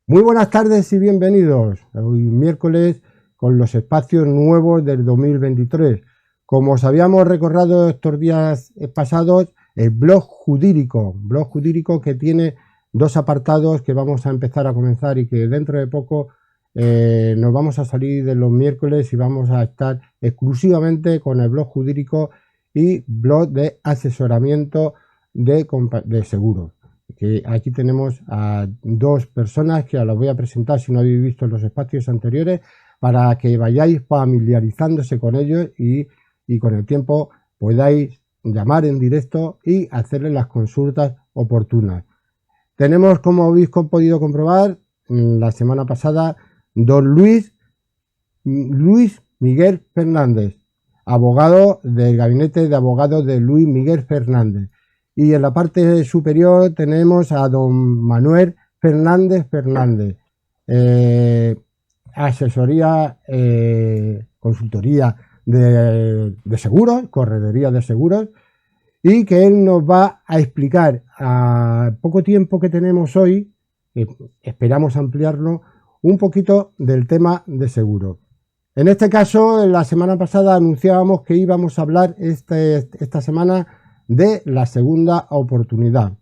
Muy buenas tardes y bienvenidos. Hoy miércoles con los espacios nuevos del 2023. Como os habíamos recordado estos días pasados, el blog jurídico que tiene dos apartados que vamos a empezar a comenzar y que dentro de poco nos vamos a salir de los miércoles y vamos a estar exclusivamente con el blog jurídico y blog de asesoramiento de seguros. Que aquí tenemos a dos personas que os las voy a presentar si no habéis visto los espacios anteriores para que vayáis familiarizándose con ellos y con el tiempo podáis llamar en directo y hacerles las consultas oportunas. Tenemos, como habéis podido comprobar, la semana pasada, don Luis Miguel Fernández, abogado del gabinete de abogados de Luis Miguel Fernández. Y en la parte superior tenemos a don Manuel Fernández, asesoría, consultoría de seguros, correduría de seguros, y que él nos va a explicar a poco tiempo que tenemos hoy, esperamos ampliarlo, un poquito del tema de seguros. En este caso, la semana pasada anunciábamos que íbamos a hablar esta semana de la segunda oportunidad.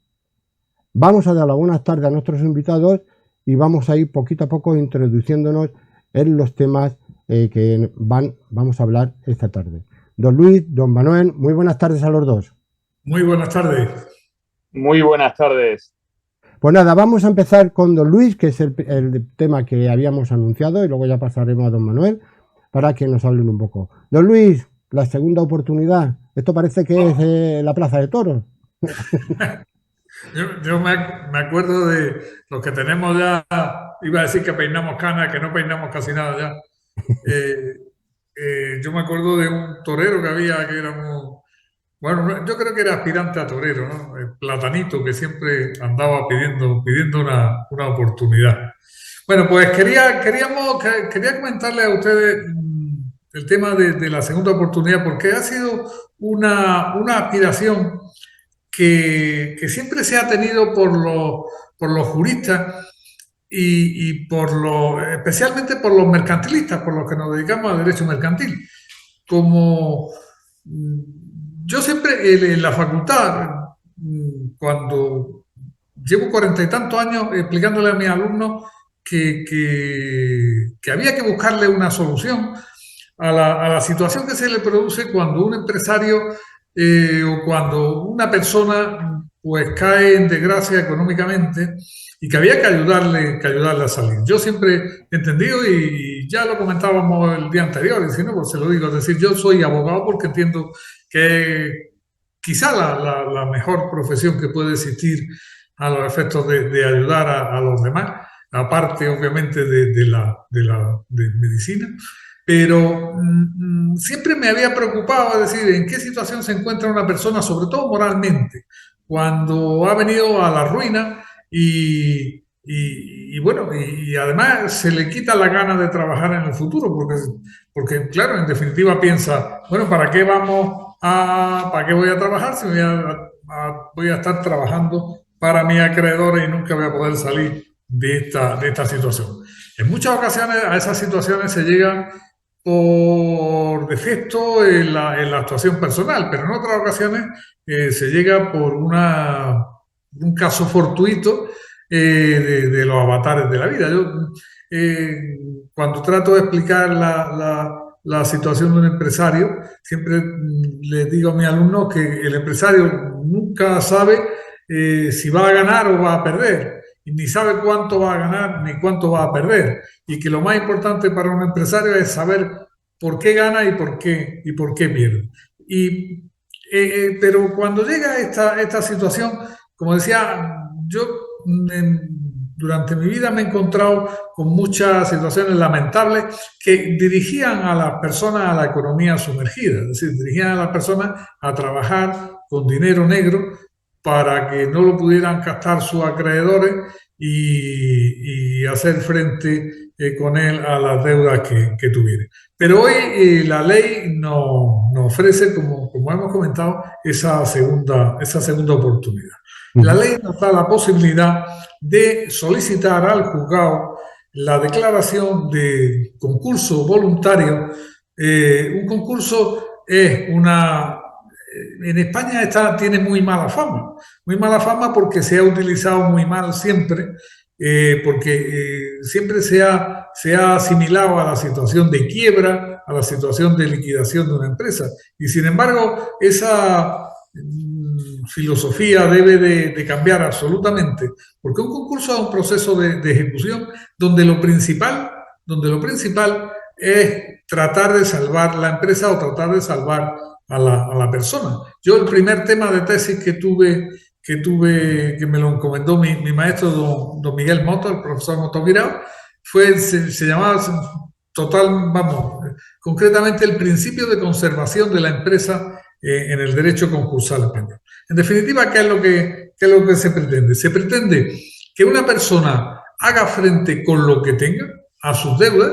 Vamos a dar las buenas tardes a nuestros invitados y vamos a ir poquito a poco introduciéndonos en los temas que vamos a hablar esta tarde. Don Luis, don Manuel, muy buenas tardes a los dos. Muy buenas tardes. Muy buenas tardes. Pues nada, vamos a empezar con don Luis, que es el tema que habíamos anunciado, y luego ya pasaremos a don Manuel para que nos hablen un poco. Don Luis, la segunda oportunidad. Esto parece que es la Plaza de Toros. Yo me acuerdo de los que tenemos ya, iba a decir que peinamos canas, que no peinamos casi nada ya. Yo me acuerdo de un torero que había, que era bueno, yo creo que era aspirante a torero, ¿no? El Platanito, que siempre andaba pidiendo una oportunidad. Bueno, pues quería comentarle a ustedes el tema de la segunda oportunidad, porque ha sido una aspiración que siempre se ha tenido por los juristas y especialmente por los mercantilistas, por los que nos dedicamos al derecho mercantil. Como yo siempre en la facultad, cuando llevo 40 y tantos años explicándole a mis alumnos que había que buscarle una solución a la situación que se le produce cuando un empresario o cuando una persona pues cae en desgracia económicamente y que había que ayudarle a salir. Yo siempre he entendido, y ya lo comentábamos el día anterior, y si no, pues se lo digo, es decir, yo soy abogado porque entiendo que quizá la mejor profesión que puede existir a los efectos de ayudar a los demás, aparte obviamente de medicina. Pero siempre me había preocupado, es decir, en qué situación se encuentra una persona, sobre todo moralmente, cuando ha venido a la ruina y bueno, y además se le quita la gana de trabajar en el futuro, porque claro, en definitiva piensa, bueno, ¿para qué voy a trabajar si voy a estar trabajando para mis acreedores y nunca voy a poder salir de esta situación? En muchas ocasiones a esas situaciones se llega por defecto en la actuación personal, pero en otras ocasiones se llega por un caso fortuito de los avatares de la vida. Yo, cuando trato de explicar la situación de un empresario, siempre les digo a mis alumnos que el empresario nunca sabe si va a ganar o va a perder, y ni sabe cuánto va a ganar ni cuánto va a perder, y que lo más importante para un empresario es saber por qué gana y por qué pierde. Pero cuando llega esta situación, como decía, yo durante mi vida me he encontrado con muchas situaciones lamentables que dirigían a las personas a la economía sumergida, es decir, dirigían a las personas a trabajar con dinero negro para que no lo pudieran captar sus acreedores y hacer frente con él a las deudas que tuviere. Pero hoy la ley nos ofrece, como hemos comentado, esa segunda oportunidad. La ley nos da la posibilidad de solicitar al juzgado la declaración de concurso voluntario. Un concurso es en España tiene muy mala fama porque se ha utilizado muy mal siempre, porque siempre se ha asimilado a la situación de quiebra, a la situación de liquidación de una empresa. Y sin embargo, esa filosofía debe de cambiar absolutamente, porque un concurso es un proceso de ejecución donde lo principal es tratar de salvar la empresa o tratar de salvar a la persona. Yo el primer tema de tesis que me lo encomendó mi maestro, don Miguel Moto, el profesor Moto Guirao, se llamaba concretamente el principio de conservación de la empresa en el derecho concursal español. En definitiva, ¿qué es lo que se pretende? Se pretende que una persona haga frente con lo que tenga a sus deudas,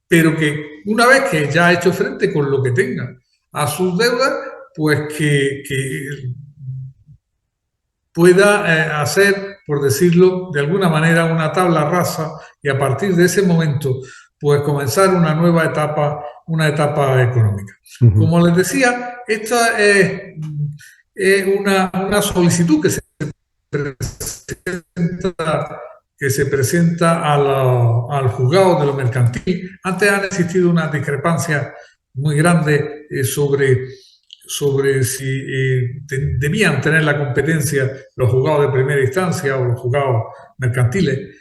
pero que una vez que ya ha hecho frente con lo que tenga a sus deudas, pues que pueda hacer, por decirlo de alguna manera, una tabla rasa y a partir de ese momento, pues comenzar una nueva etapa, una etapa económica. Como les decía, esta es una solicitud que se presenta al juzgado de lo mercantil. Antes han existido unas discrepancias muy grandes sobre si debían tener la competencia los juzgados de primera instancia o los juzgados mercantiles.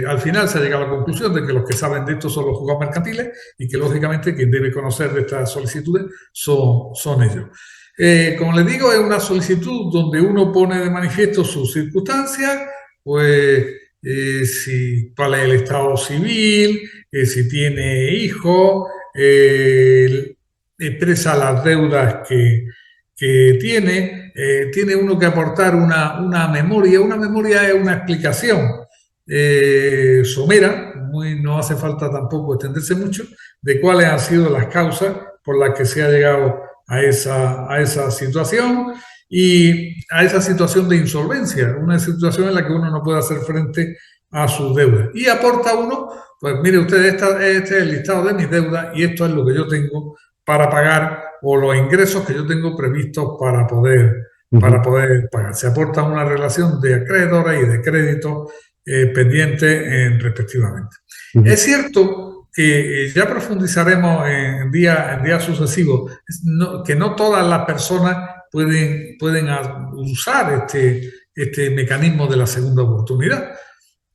Al final se ha llegado a la conclusión de que los que saben de esto son los juzgados mercantiles y que lógicamente quien debe conocer de estas solicitudes son ellos. Como les digo, es una solicitud donde uno pone de manifiesto sus circunstancias, pues cuál es el estado civil, si tiene hijos, expresa las deudas que tiene. Tiene uno que aportar una memoria. Una memoria es una explicación somera, no hace falta tampoco extenderse mucho, de cuáles han sido las causas por las que se ha llegado a esa situación y a esa situación de insolvencia, una situación en la que uno no puede hacer frente a sus deudas. Y aporta uno, pues mire usted, este es el listado de mis deudas y esto es lo que yo tengo para pagar o los ingresos que yo tengo previstos para poder pagar. Se aporta una relación de acreedores y de créditos pendientes respectivamente. Es cierto que ya profundizaremos en días sucesivos, que no todas las personas pueden usar este mecanismo de la segunda oportunidad.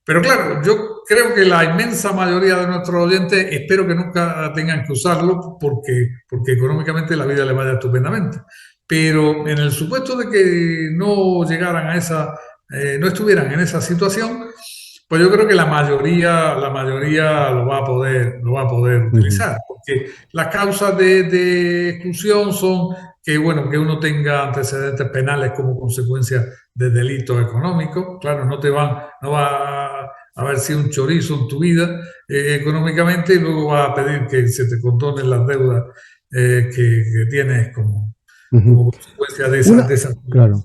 Pero claro, yo creo que la inmensa mayoría de nuestros oyentes espero que nunca tengan que usarlo porque económicamente la vida les vaya estupendamente. Pero en el supuesto de que no llegaran no estuvieran en esa situación, pues yo creo que la mayoría lo va a poder utilizar, porque las causas de exclusión son que uno tenga antecedentes penales como consecuencia de delitos económicos. Claro, no va a haber sido un chorizo en tu vida económicamente y luego va a pedir que se te condonen las deudas que tienes como consecuencia de esa claro.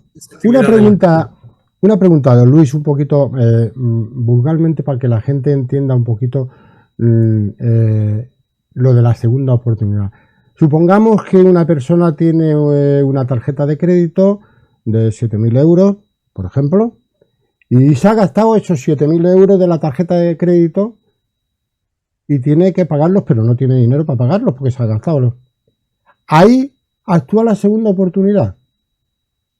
Una pregunta, don Luis, un poquito vulgarmente para que la gente entienda un poquito lo de la segunda oportunidad. Supongamos que una persona tiene una tarjeta de crédito de 7.000 euros, por ejemplo, y se ha gastado esos 7.000 euros de la tarjeta de crédito y tiene que pagarlos, pero no tiene dinero para pagarlos porque se ha gastado. Ahí actúa la segunda oportunidad.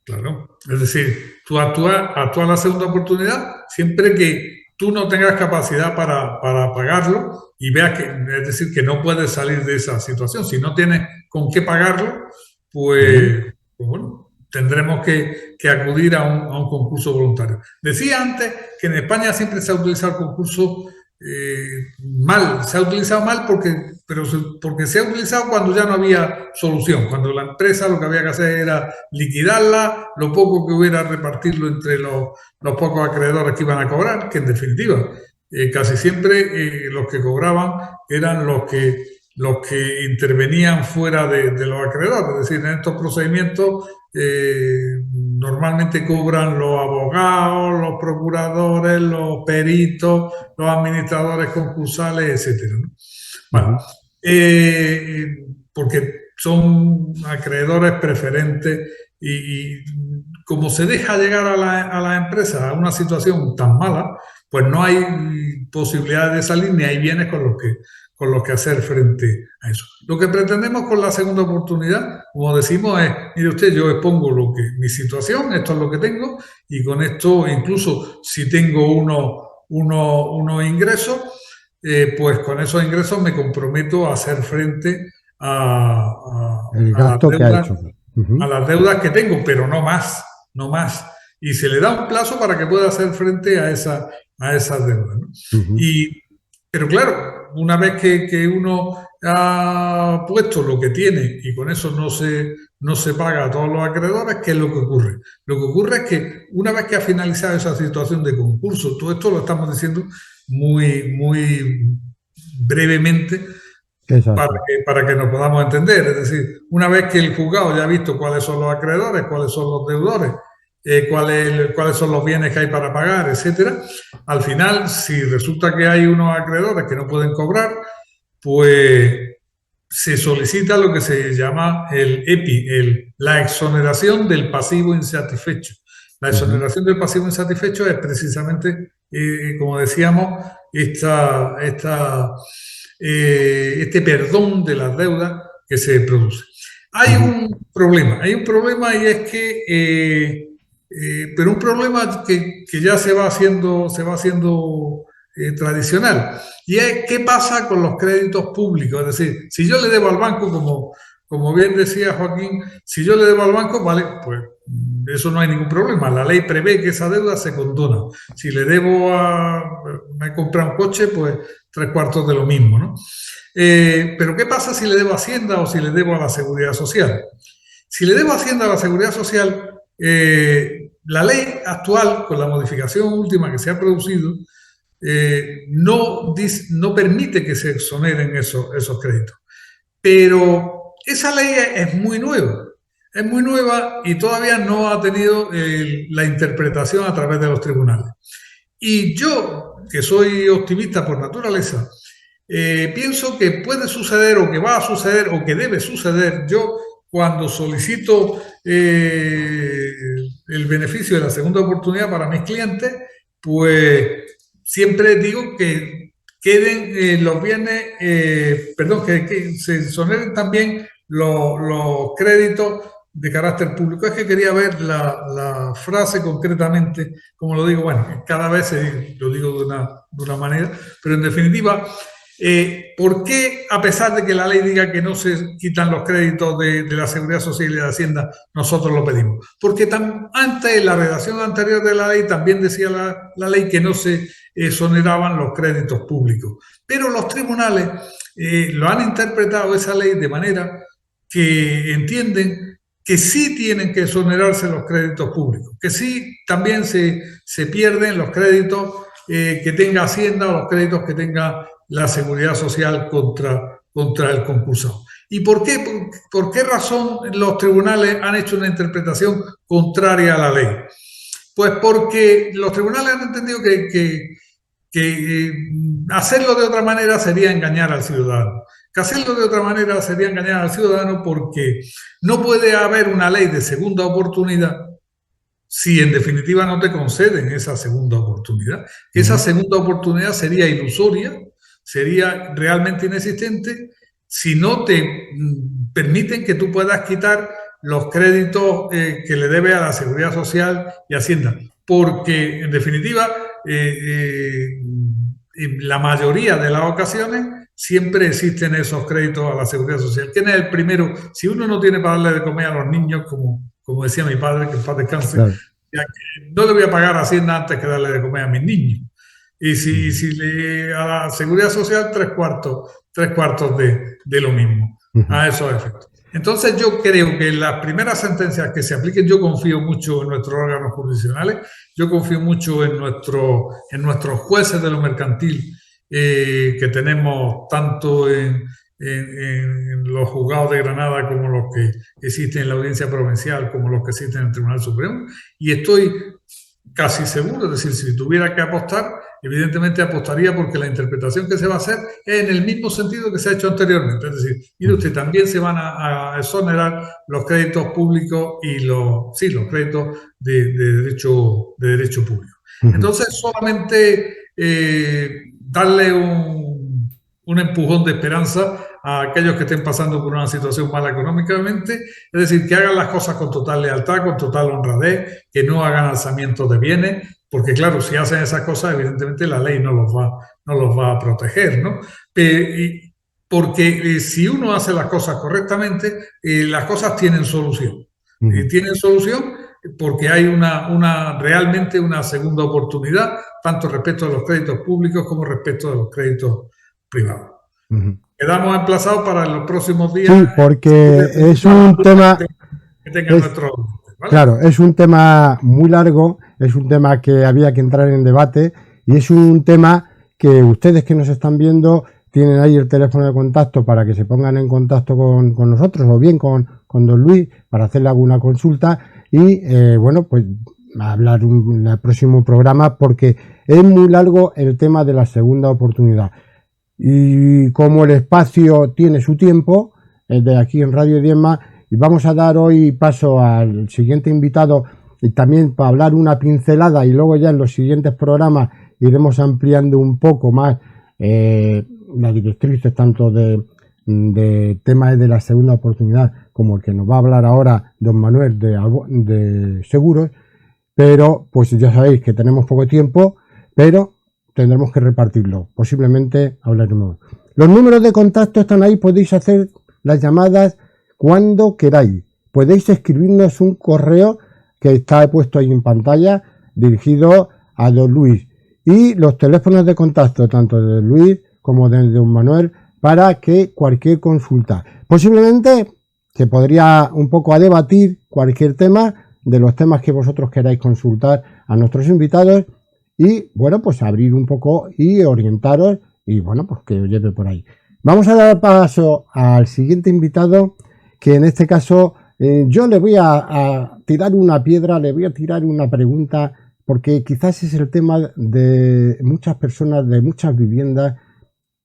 Claro, es decir, tú actúas la segunda oportunidad siempre que tú no tengas capacidad para pagarlo y veas es decir, que no puedes salir de esa situación. Si no tienes con qué pagarlo, pues bueno, tendremos que acudir a un concurso voluntario. Decía antes que en España siempre se ha utilizado el concurso mal, se ha utilizado mal porque se ha utilizado cuando ya no había solución, cuando la empresa lo que había que hacer era liquidarla, lo poco que hubiera repartirlo entre los pocos acreedores que iban a cobrar, que en definitiva casi siempre los que cobraban eran los que intervenían fuera de los acreedores, es decir, en estos procedimientos normalmente cobran los abogados, los procuradores, los peritos, los administradores concursales, etcétera, ¿no? Bueno, porque son acreedores preferentes y como se deja llegar a la empresa a una situación tan mala, pues no hay posibilidad de salir ni hay bienes con los que hacer frente a eso. Lo que pretendemos con la segunda oportunidad, como decimos, es, mire usted, yo expongo mi situación, esto es lo que tengo, y con esto, incluso si tengo unos ingresos, pues con esos ingresos me comprometo a hacer frente el gasto que ha hecho. A las deudas que tengo, pero no más. Y se le da un plazo para que pueda hacer frente a esas deudas, ¿no? Pero claro, una vez que uno ha puesto lo que tiene y con eso no se paga a todos los acreedores, ¿qué es lo que ocurre? Lo que ocurre es que una vez que ha finalizado esa situación de concurso, todo esto lo estamos diciendo muy, muy brevemente para que nos podamos entender. Es decir, una vez que el juzgado ya ha visto cuáles son los acreedores, cuáles son los deudores, cuáles son los bienes que hay para pagar, etcétera. Al final, si resulta que hay unos acreedores que no pueden cobrar, pues se solicita lo que se llama el EPI, la exoneración del pasivo insatisfecho. La exoneración del pasivo insatisfecho es precisamente, como decíamos, este perdón de las deudas que se produce. Hay un problema y es que pero un problema que ya se va haciendo tradicional, y es qué pasa con los créditos públicos. Es decir, si yo le debo al banco, como bien decía Joaquín, si yo le debo al banco, vale, pues eso no hay ningún problema, la ley prevé que esa deuda se condona. Si le debo me he comprado un coche, pues 3/4 de lo mismo, ¿no? Pero ¿qué pasa si le debo a Hacienda o si le debo a la Seguridad Social? Si le debo a Hacienda o a la Seguridad Social, la ley actual, con la modificación última que se ha producido, no permite que se exoneren esos créditos. Pero esa ley es muy nueva y todavía no ha tenido la interpretación a través de los tribunales. Y yo, que soy optimista por naturaleza, pienso que puede suceder o que va a suceder o que debe suceder. Yo, cuando solicito el beneficio de la segunda oportunidad para mis clientes, pues siempre digo que queden los bienes, que se exoneren también los créditos de carácter público. Es que quería ver la frase concretamente, como lo digo, bueno, cada vez lo digo de una manera, pero en definitiva, ¿por qué, a pesar de que la ley diga que no se quitan los créditos de la Seguridad Social y de Hacienda, nosotros lo pedimos? Porque antes, en la redacción anterior de la ley, también decía la ley que no se exoneraban los créditos públicos. Pero los tribunales lo han interpretado esa ley de manera que entienden que sí tienen que exonerarse los créditos públicos, que sí también se pierden los créditos que tenga Hacienda o los créditos que tenga la Seguridad Social contra el concursado. ¿Y por qué razón los tribunales han hecho una interpretación contraria a la ley? Pues porque los tribunales han entendido que hacerlo de otra manera sería engañar al ciudadano. Que hacerlo de otra manera sería engañar al ciudadano porque no puede haber una ley de segunda oportunidad si en definitiva no te conceden esa segunda oportunidad. Esa segunda oportunidad sería ilusoria, sería realmente inexistente si no te permiten que tú puedas quitar los créditos que le debe a la Seguridad Social y Hacienda. Porque en definitiva, en la mayoría de las ocasiones, siempre existen esos créditos a la Seguridad Social. ¿Quién es el primero? Si uno no tiene para darle de comer a los niños, como decía mi padre, que en paz descanse, claro, no le voy a pagar a Hacienda antes que darle de comer a mis niños. A la seguridad social, tres cuartos de lo mismo, a esos efectos. Entonces yo creo que las primeras sentencias que se apliquen, yo confío mucho en nuestros órganos jurisdiccionales, yo confío mucho en nuestros jueces de lo mercantil que tenemos tanto en los juzgados de Granada como los que existen en la Audiencia Provincial, como los que existen en el Tribunal Supremo, y estoy casi seguro, es decir, si tuviera que apostar, evidentemente apostaría porque la interpretación que se va a hacer es en el mismo sentido que se ha hecho anteriormente, es decir, mire usted, también se van a exonerar los créditos públicos y los créditos de derecho público. Entonces, solamente darle un empujón de esperanza a aquellos que estén pasando por una situación mala económicamente, es decir, que hagan las cosas con total lealtad, con total honradez, que no hagan alzamientos de bienes, porque claro, si hacen esas cosas, evidentemente la ley no los va a proteger, ¿no? Porque si uno hace las cosas correctamente, las cosas tienen solución. Tienen solución porque hay realmente una segunda oportunidad, tanto respecto de los créditos públicos como respecto de los créditos privados. Quedamos emplazados para los próximos días. Sí, porque es un tema que tenga nuestro... ¿vale? Claro, es un tema muy largo, es un tema que había que entrar en debate y es un tema que ustedes que nos están viendo tienen ahí el teléfono de contacto para que se pongan en contacto con nosotros o bien con don Luis para hacerle alguna consulta y pues hablar en el próximo programa porque es muy largo el tema de la segunda oportunidad. Y como el espacio tiene su tiempo, el de aquí en Radio Diezma, y vamos a dar hoy paso al siguiente invitado y también para hablar una pincelada y luego ya en los siguientes programas iremos ampliando un poco más las directrices tanto de temas de la segunda oportunidad como el que nos va a hablar ahora don Manuel de seguros, pero pues ya sabéis que tenemos poco tiempo, pero tendremos que repartirlo. Posiblemente hablaremos. Los números de contacto están ahí. Podéis hacer las llamadas cuando queráis. Podéis escribirnos un correo que está puesto ahí en pantalla dirigido a don Luis. Y los teléfonos de contacto tanto de Luis como de don Manuel para que cualquier consulta. Posiblemente se podría un poco a debatir cualquier tema de los temas que vosotros queráis consultar a nuestros invitados. Y bueno, pues abrir un poco y orientaros y bueno, pues que os lleve por ahí. Vamos a dar paso al siguiente invitado, que en este caso yo le voy a tirar una piedra, le voy a tirar una pregunta, porque quizás es el tema de muchas personas, de muchas viviendas,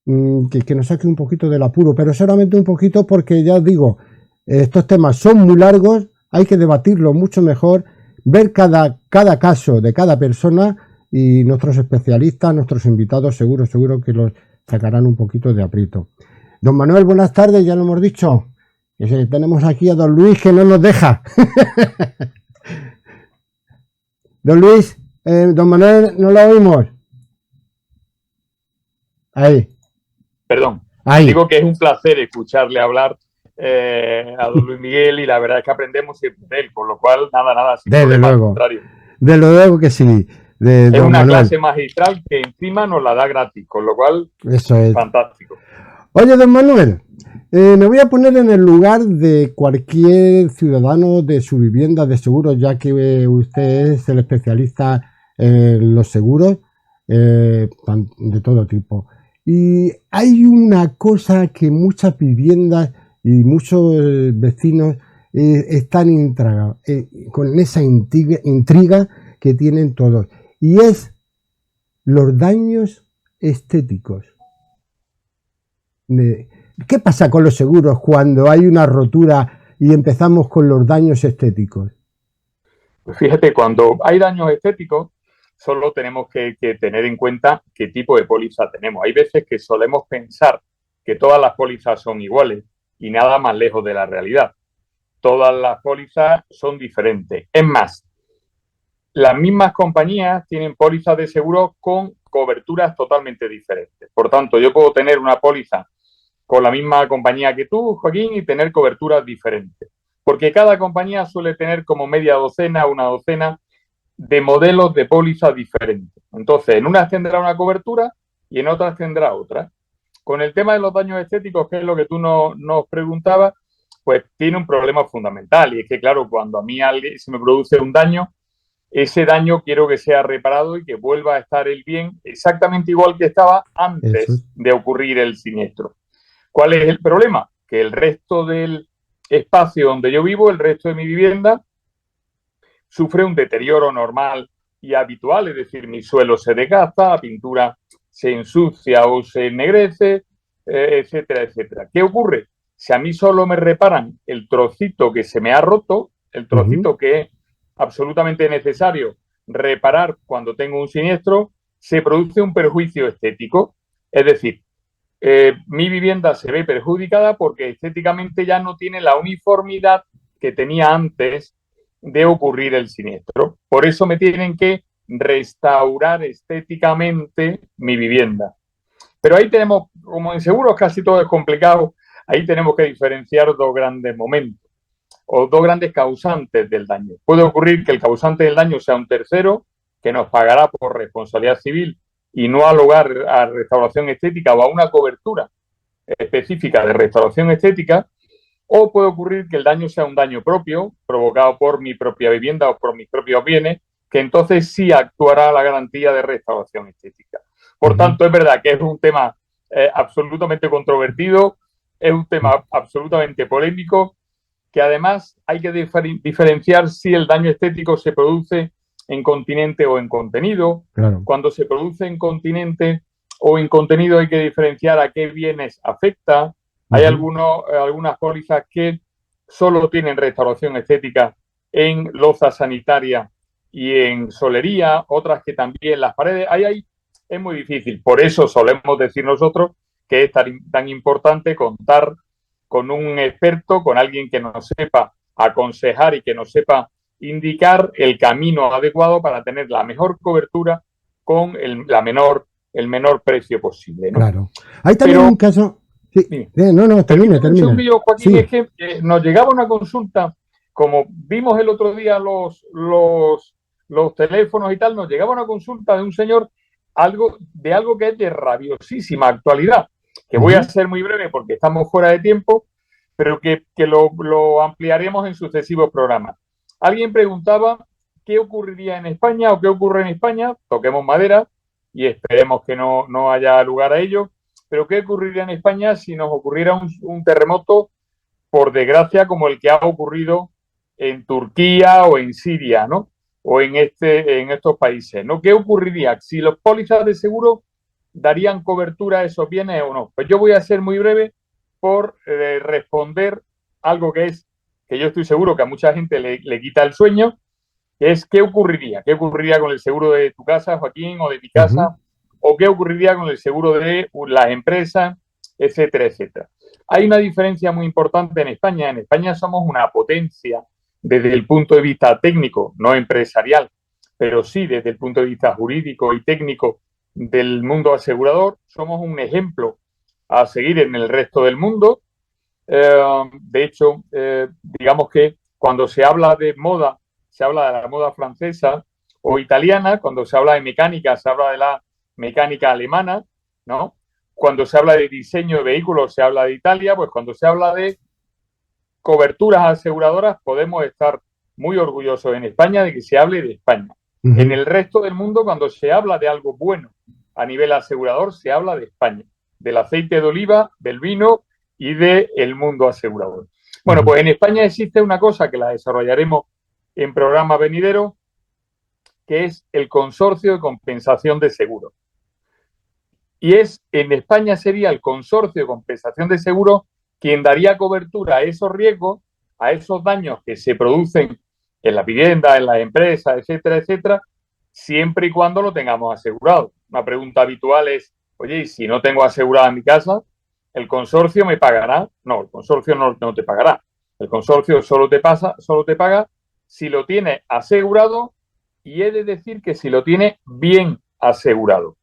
que nos saque un poquito del apuro, pero solamente un poquito porque ya os digo, estos temas son muy largos, hay que debatirlo mucho mejor, ver cada caso de cada persona. Y nuestros especialistas, nuestros invitados, seguro que los sacarán un poquito de aprieto. Don Manuel, buenas tardes, ya lo hemos dicho. Tenemos aquí a don Luis que no nos deja. Don Luis, don Manuel, no lo oímos. Ahí. Perdón. Ahí. Digo que es un placer escucharle hablar a don Luis Miguel y la verdad es que aprendemos siempre de él, con lo cual nada, sin desde problema, luego. Al contrario. Desde luego que sí. Es una clase magistral que encima nos la da gratis, con lo cual eso es fantástico. Oye, don Manuel, me voy a poner en el lugar de cualquier ciudadano de su vivienda de seguros, ya que usted es el especialista en los seguros de todo tipo. Y hay una cosa que muchas viviendas y muchos vecinos están con esa intriga que tienen todos. Y es los daños estéticos. ¿Qué pasa con los seguros cuando hay una rotura y empezamos con los daños estéticos? Pues fíjate, cuando hay daños estéticos, solo tenemos que tener en cuenta qué tipo de póliza tenemos. Hay veces que solemos pensar que todas las pólizas son iguales y nada más lejos de la realidad. Todas las pólizas son diferentes. Es más, las mismas compañías tienen pólizas de seguro con coberturas totalmente diferentes. Por tanto, yo puedo tener una póliza con la misma compañía que tú, Joaquín, y tener coberturas diferentes. Porque cada compañía suele tener como media docena, una docena de modelos de póliza diferentes. Entonces, en unas tendrá una cobertura y en otras tendrá otra. Con el tema de los daños estéticos, que es lo que tú nos preguntabas, pues tiene un problema fundamental. Y es que, claro, cuando a mí alguien se me produce un daño, ese daño quiero que sea reparado y que vuelva a estar el bien exactamente igual que estaba antes de ocurrir el siniestro. ¿Cuál es el problema? Que el resto del espacio donde yo vivo, el resto de mi vivienda, sufre un deterioro normal y habitual, es decir, mi suelo se desgasta, la pintura se ensucia o se ennegrece, etcétera, etcétera. ¿Qué ocurre? Si a mí solo me reparan el trocito que se me ha roto, el trocito que es absolutamente necesario reparar cuando tengo un siniestro, se produce un perjuicio estético. Es decir, mi vivienda se ve perjudicada porque estéticamente ya no tiene la uniformidad que tenía antes de ocurrir el siniestro. Por eso me tienen que restaurar estéticamente mi vivienda. Pero ahí tenemos, como en seguros casi todo es complicado, ahí tenemos que diferenciar dos grandes momentos o dos grandes causantes del daño. Puede ocurrir que el causante del daño sea un tercero que nos pagará por responsabilidad civil y no al lugar a restauración estética o a una cobertura específica de restauración estética, o puede ocurrir que el daño sea un daño propio, provocado por mi propia vivienda o por mis propios bienes, que entonces sí actuará la garantía de restauración estética. Por tanto, es verdad que es un tema absolutamente controvertido, es un tema absolutamente polémico, que además hay que diferenciar si el daño estético se produce en continente o en contenido. Claro. Cuando se produce en continente o en contenido hay que diferenciar a qué bienes afecta. Hay algunas pólizas que solo tienen restauración estética en loza sanitaria y en solería, otras que también las paredes. Ahí es muy difícil. Por eso solemos decir nosotros que es tan importante contar con un experto, con alguien que nos sepa aconsejar y que nos sepa indicar el camino adecuado para tener la mejor cobertura con el menor precio posible, ¿no? Claro. Hay también un caso... Sí. Termina. Joaquín, sí. Es que nos llegaba una consulta, como vimos el otro día los teléfonos y tal, nos llegaba una consulta de un señor de algo que es de rabiosísima actualidad, que voy a ser muy breve porque estamos fuera de tiempo, pero que lo ampliaremos en sucesivos programas. Alguien preguntaba qué ocurriría en España o qué ocurre en España, toquemos madera y esperemos que no haya lugar a ello, pero qué ocurriría en España si nos ocurriera un terremoto, por desgracia, como el que ha ocurrido en Turquía o en Siria, ¿no? O en estos países, ¿no? ¿Qué ocurriría? Si los pólizas de seguro darían cobertura a esos bienes o no. Pues yo voy a ser muy breve por responder algo que yo estoy seguro que a mucha gente le quita el sueño, que es ¿qué ocurriría? ¿Qué ocurriría con el seguro de tu casa, Joaquín, o de mi casa? ¿O qué ocurriría con el seguro de las empresas, etcétera, etcétera? Hay una diferencia muy importante en España. En España somos una potencia desde el punto de vista técnico, no empresarial, pero sí desde el punto de vista jurídico y técnico del mundo asegurador. Somos un ejemplo a seguir en el resto del mundo. De hecho, digamos que cuando se habla de moda, se habla de la moda francesa o italiana. Cuando se habla de mecánica, se habla de la mecánica alemana, ¿no? Cuando se habla de diseño de vehículos, se habla de Italia. Pues cuando se habla de coberturas aseguradoras, podemos estar muy orgullosos en España de que se hable de España. En el resto del mundo, cuando se habla de algo bueno a nivel asegurador, se habla de España, del aceite de oliva, del vino y del mundo asegurador. Bueno, pues en España existe una cosa que la desarrollaremos en programa venidero, que es el consorcio de compensación de seguros. Y en España sería el consorcio de compensación de seguros quien daría cobertura a esos riesgos, a esos daños que se producen en la vivienda, en las empresas, etcétera, etcétera, siempre y cuando lo tengamos asegurado. Una pregunta habitual es, oye, ¿y si no tengo asegurada mi casa, el consorcio me pagará? No, el consorcio no te pagará. El consorcio solo te paga si lo tiene asegurado, y he de decir que si lo tiene bien asegurado.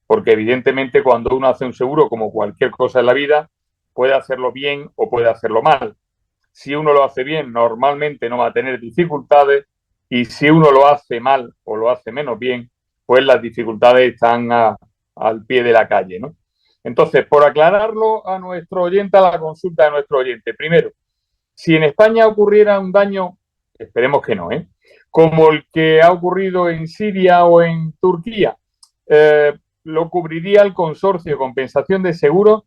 Porque evidentemente cuando uno hace un seguro, como cualquier cosa en la vida, puede hacerlo bien o puede hacerlo mal. Si uno lo hace bien, normalmente no va a tener dificultades. y si uno lo hace mal o lo hace menos bien, pues las dificultades están al pie de la calle, ¿no? Entonces, por aclararlo a nuestro oyente, a la consulta de nuestro oyente, primero, si en España ocurriera un daño, esperemos que no, como el que ha ocurrido en Siria o en Turquía, lo cubriría el consorcio de compensación de seguros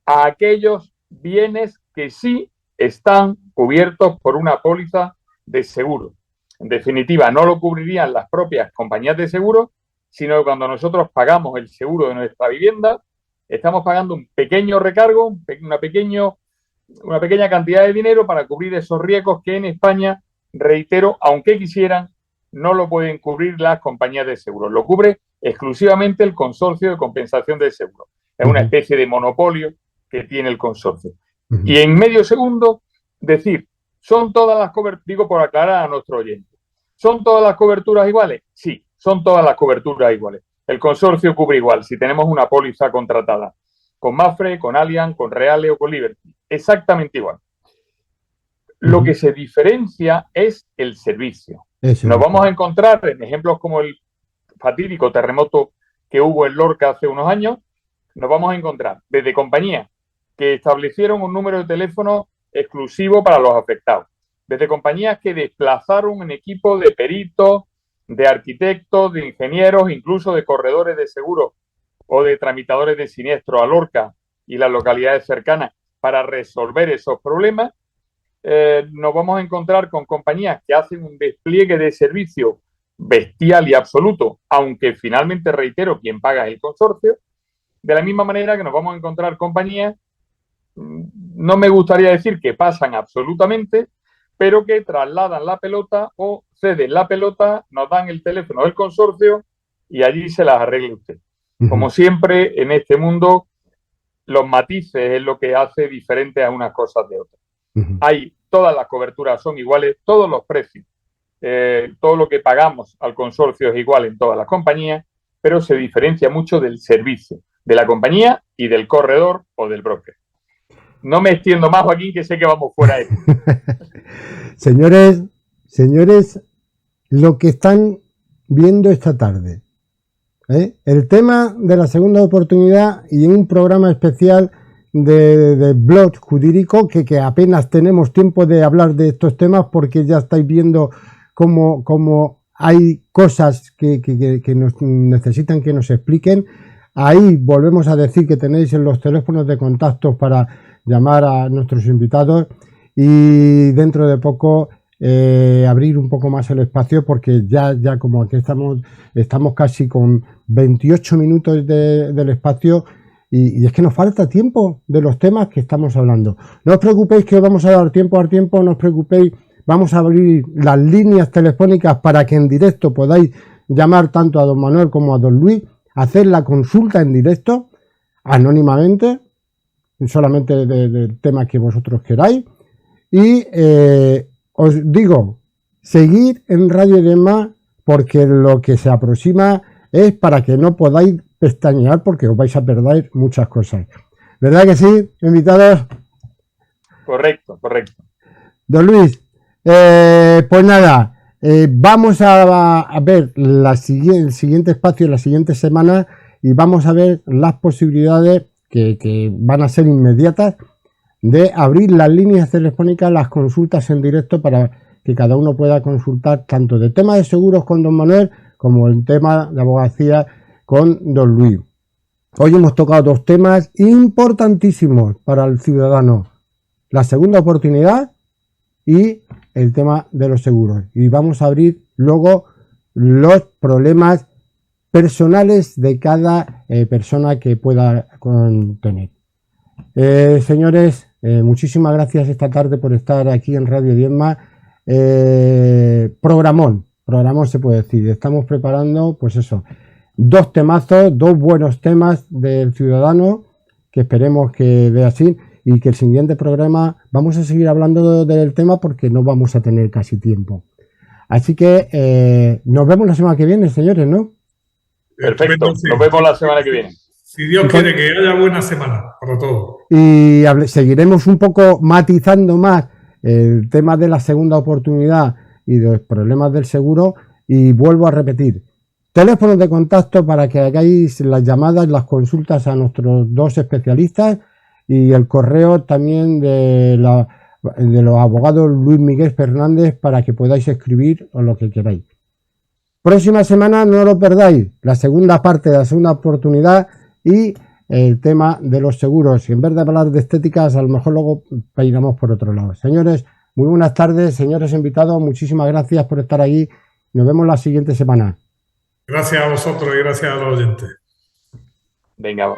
a aquellos bienes que sí están cubiertos por una póliza de seguro. En definitiva, no lo cubrirían las propias compañías de seguros, sino que cuando nosotros pagamos el seguro de nuestra vivienda, estamos pagando un pequeño recargo, una pequeña cantidad de dinero para cubrir esos riesgos que en España, reitero, aunque quisieran, no lo pueden cubrir las compañías de seguros. Lo cubre exclusivamente el consorcio de compensación de seguros. Es una especie de monopolio que tiene el consorcio. Y en medio segundo, decir, ¿son todas las coberturas, digo por aclarar a nuestro oyente, ¿son todas las coberturas iguales? Sí, son todas las coberturas iguales. El consorcio cubre igual si tenemos una póliza contratada con Mapfre, con Allianz, con Reale o con Liberty. Exactamente igual. Lo que se diferencia es el servicio. Nos vamos a encontrar en ejemplos como el fatídico terremoto que hubo en Lorca hace unos años, nos vamos a encontrar desde compañías que establecieron un número de teléfono exclusivo para los afectados, desde compañías que desplazaron un equipo de peritos, de arquitectos, de ingenieros, incluso de corredores de seguros o de tramitadores de siniestro a Lorca y las localidades cercanas para resolver esos problemas. Nos vamos a encontrar con compañías que hacen un despliegue de servicio bestial y absoluto, aunque finalmente, reitero, quien paga es el consorcio. De la misma manera que nos vamos a encontrar compañías, no me gustaría decir que pasan absolutamente, pero que trasladan la pelota o ceden la pelota, nos dan el teléfono del consorcio y allí se las arregle usted. Como siempre, en este mundo, los matices es lo que hace diferentes a unas cosas de otras. Todas las coberturas son iguales, todos los precios, todo lo que pagamos al consorcio es igual en todas las compañías, pero se diferencia mucho del servicio, de la compañía y del corredor o del broker. No me extiendo más, Joaquín, que sé que vamos fuera de esto. Señores, lo que están viendo esta tarde, el tema de la segunda oportunidad y un programa especial de blog jurídico que apenas tenemos tiempo de hablar de estos temas porque ya estáis viendo cómo hay cosas que nos necesitan que nos expliquen. Ahí volvemos a decir que tenéis en los teléfonos de contacto para llamar a nuestros invitados y dentro de poco abrir un poco más el espacio porque ya como aquí estamos casi con 28 minutos del espacio y es que nos falta tiempo de los temas que estamos hablando. No os preocupéis que os vamos a dar tiempo al tiempo, no os preocupéis, vamos a abrir las líneas telefónicas para que en directo podáis llamar tanto a don Manuel como a don Luis, hacer la consulta en directo, anónimamente, solamente del tema que vosotros queráis. Y os digo, seguid en Radio Diezma porque lo que se aproxima es para que no podáis pestañear porque os vais a perder muchas cosas. ¿Verdad que sí, invitados? Correcto. Don Luis, pues nada, vamos a ver el siguiente espacio la siguiente semana y vamos a ver las posibilidades que van a ser inmediatas de abrir las líneas telefónicas, las consultas en directo para que cada uno pueda consultar tanto de temas de seguros con don Manuel como el tema de abogacía con don Luis. Hoy hemos tocado dos temas importantísimos para el ciudadano: la segunda oportunidad y el tema de los seguros. Y vamos a abrir luego los problemas personales de cada persona que pueda tener. Señores, muchísimas gracias esta tarde por estar aquí en Radio Diezma. Programón se puede decir. Estamos preparando, pues eso, dos temazos, dos buenos temas del ciudadano que esperemos que vea así y que el siguiente programa vamos a seguir hablando del tema porque no vamos a tener casi tiempo. Así que nos vemos la semana que viene, señores, ¿no? Perfecto, nos vemos la semana que viene. Si Dios quiere que haya buena semana para todos. Y seguiremos un poco matizando más el tema de la segunda oportunidad y de los problemas del seguro. Y vuelvo a repetir, teléfonos de contacto para que hagáis las llamadas, las consultas a nuestros dos especialistas, y el correo también de los abogados Luis Miguel Fernández para que podáis escribir o lo que queráis. Próxima semana no lo perdáis, la segunda parte de la segunda oportunidad y el tema de los seguros. En vez de hablar de estéticas, a lo mejor luego peinamos por otro lado. Señores, muy buenas tardes, señores invitados, muchísimas gracias por estar ahí. Nos vemos la siguiente semana. Gracias a vosotros y gracias a los oyentes. Venga.